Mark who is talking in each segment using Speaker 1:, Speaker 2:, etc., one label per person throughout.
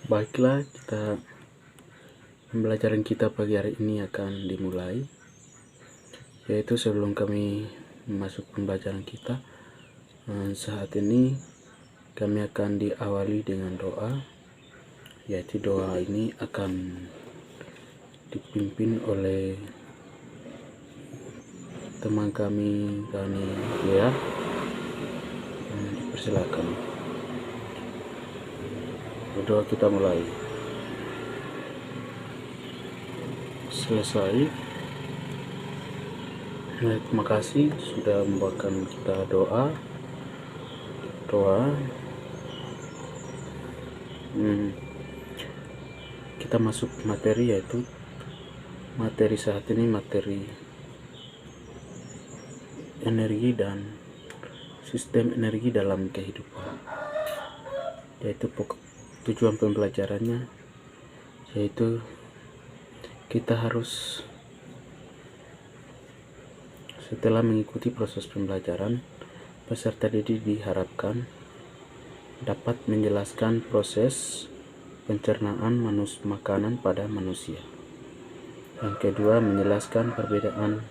Speaker 1: Baiklah, pembelajaran kita pagi hari ini akan dimulai. Yaitu sebelum kami masuk pembelajaran kita, saat ini kami akan diawali dengan doa. Yaitu doa ini akan dipimpin oleh teman kami, ya. Dipersilakan. Berdoa kita mulai. Selesai. Terima kasih sudah membawakan kita doa. Kita masuk materi, yaitu materi saat ini materi energi dan sistem energi dalam kehidupan. Yaitu tujuan pembelajarannya yaitu kita harus, setelah mengikuti proses pembelajaran, peserta didik diharapkan dapat menjelaskan proses pencernaan makanan pada manusia. Yang kedua, menjelaskan perbedaan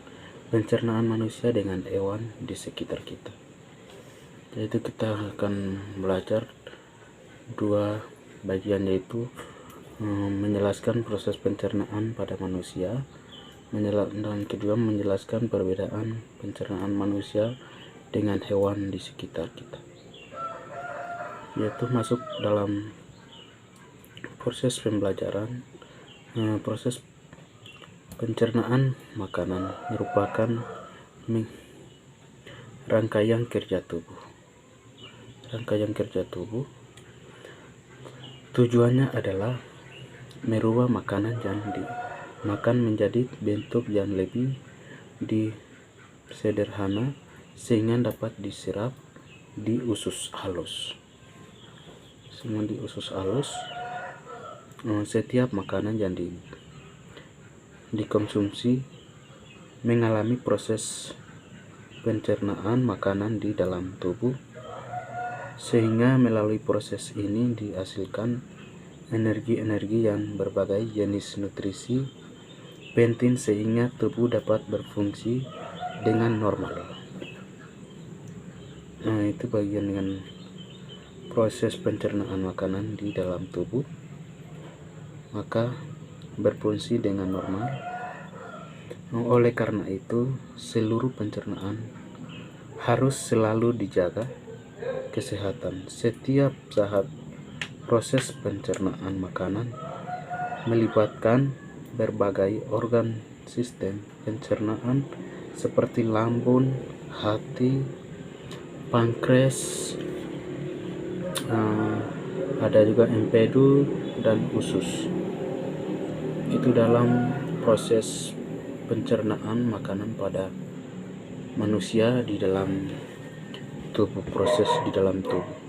Speaker 1: pencernaan manusia dengan hewan di sekitar kita. Yaitu kita akan belajar dua bagian, yaitu menjelaskan proses pencernaan pada manusia, dan kedua menjelaskan perbedaan pencernaan manusia dengan hewan di sekitar kita. Yaitu masuk dalam proses pembelajaran. Proses pencernaan makanan merupakan rangkaian kerja tubuh. Tujuannya adalah merubah makanan yang dimakan menjadi bentuk yang lebih sederhana sehingga dapat diserap di usus halus. Setiap makanan yang dikonsumsi mengalami proses pencernaan makanan di dalam tubuh, sehingga melalui proses ini dihasilkan energi-energi yang berbagai jenis nutrisi penting sehingga tubuh dapat berfungsi dengan normal. Itu bagian dengan proses pencernaan makanan di dalam tubuh, maka berfungsi dengan normal. Oleh karena itu, seluruh pencernaan harus selalu dijaga kesehatan. Setiap saat proses pencernaan makanan melibatkan berbagai organ sistem pencernaan seperti lambung, hati, pankreas, ada juga empedu dan usus. Itu dalam proses pencernaan makanan pada manusia di dalam tubuh, proses di dalam tubuh.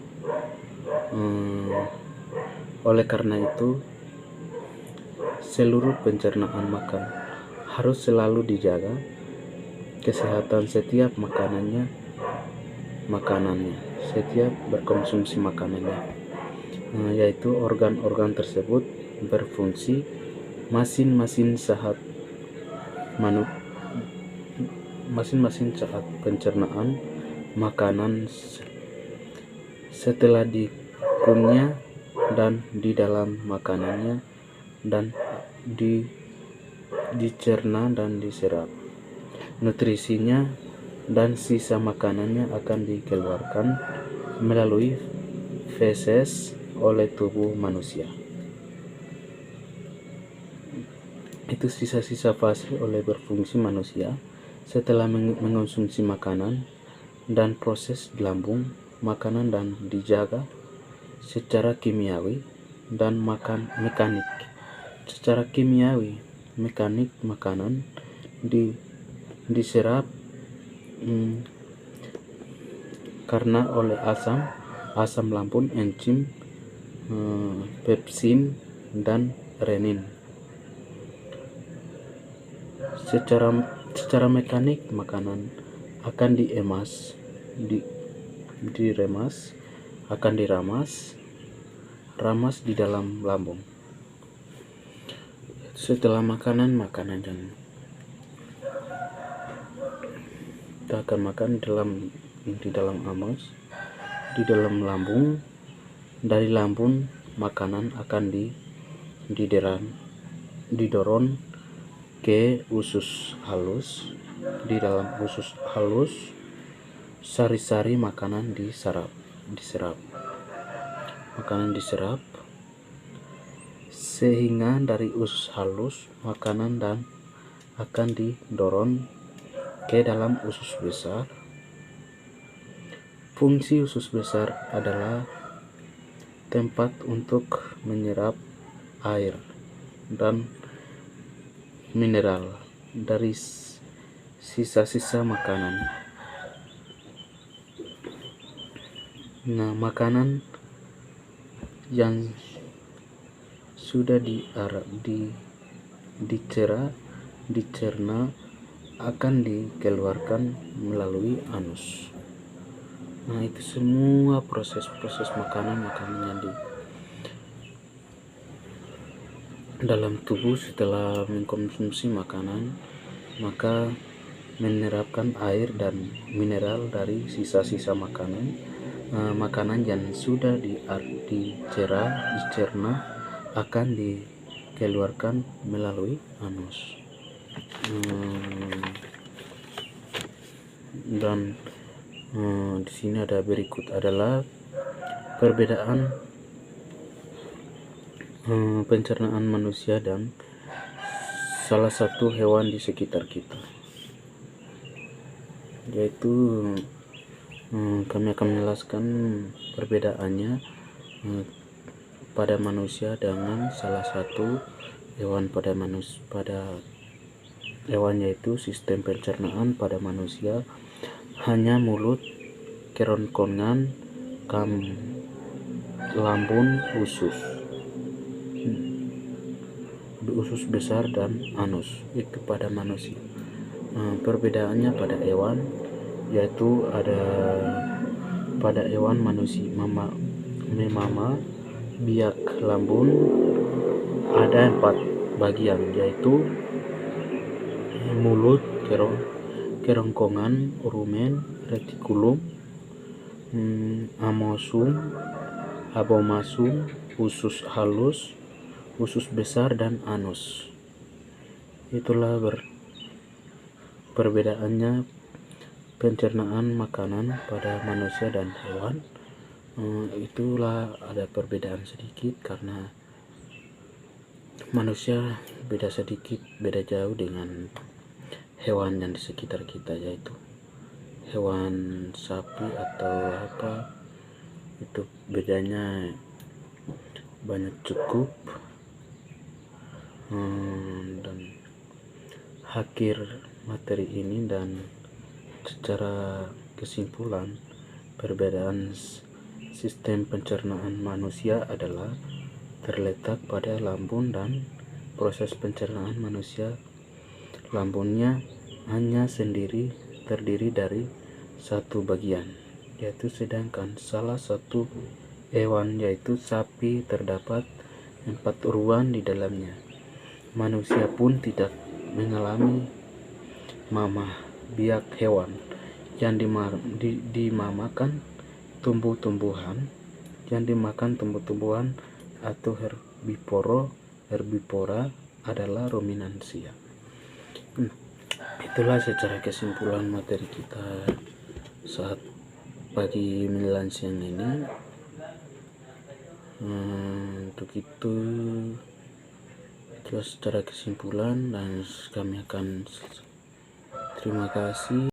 Speaker 1: Oleh karena itu, seluruh pencernaan makan harus selalu dijaga kesehatan setiap setiap berkonsumsi makanannya, yaitu organ-organ tersebut berfungsi masing-masing saat pencernaan makanan setelah dikunyah dan di dalam makanannya dan dicerna dan diserap. Nutrisinya dan sisa makanannya akan dikeluarkan melalui feses oleh tubuh manusia. Itu sisa-sisa fase oleh berfungsi manusia setelah mengonsumsi makanan, dan proses di lambung makanan dan dijaga secara kimiawi dan mekanik. Secara kimiawi, mekanik, makanan diserap karena oleh asam lambung, enzim, pepsin dan renin. Secara mekanik, makanan akan diramas ramas di dalam lambung. Setelah makanan yang kita akan makan di dalam amas, di dalam lambung. Dari lambung makanan akan didorong ke usus halus. Di dalam usus halus sari-sari makanan diserap. Makanan diserap sehingga dari usus halus makanan dan akan didorong ke dalam usus besar. Fungsi usus besar adalah tempat untuk menyerap air dan mineral dari sisa-sisa makanan. Nah, makanan yang sudah dicerna akan dikeluarkan melalui anus. Nah, itu semua proses makanan yang di dalam tubuh setelah mengkonsumsi makanan, maka menyerapkan air dan mineral dari sisa-sisa makanan yang sudah dicerna akan dikeluarkan melalui anus. Dan di sini ada berikut adalah perbedaan pencernaan manusia dan salah satu hewan di sekitar kita, yaitu kami akan menjelaskan perbedaannya pada manusia dengan salah satu hewan pada hewan, yaitu sistem pencernaan pada manusia hanya mulut, kerongkongan, lambung, usus besar dan anus. Itu pada manusia. Perbedaannya pada hewan, yaitu ada pada hewan manusia memama biak lambung ada 4 bagian, yaitu mulut, kerongkongan, rumen, retikulum, abomasum, usus halus, usus besar, dan anus. Itulah perbedaannya pencernaan makanan pada manusia dan hewan. Itulah ada perbedaan sedikit karena manusia beda jauh dengan hewan yang di sekitar kita, yaitu hewan sapi atau apa, itu bedanya banyak cukup. Dan akhir materi ini dan secara kesimpulan, perbedaan sistem pencernaan manusia adalah terletak pada lambung dan proses pencernaan manusia. Lambungnya hanya terdiri dari satu bagian, yaitu sedangkan salah satu hewan, yaitu sapi, terdapat 4 ruang di dalamnya. Manusia pun tidak mengalami mamah biak hewan yang dimamakan tumbuh-tumbuhan, atau herbivora adalah ruminansia. Itulah secara kesimpulan materi kita saat pagi menjelang siang ini. Untuk itu secara kesimpulan, dan kami akan terima kasih.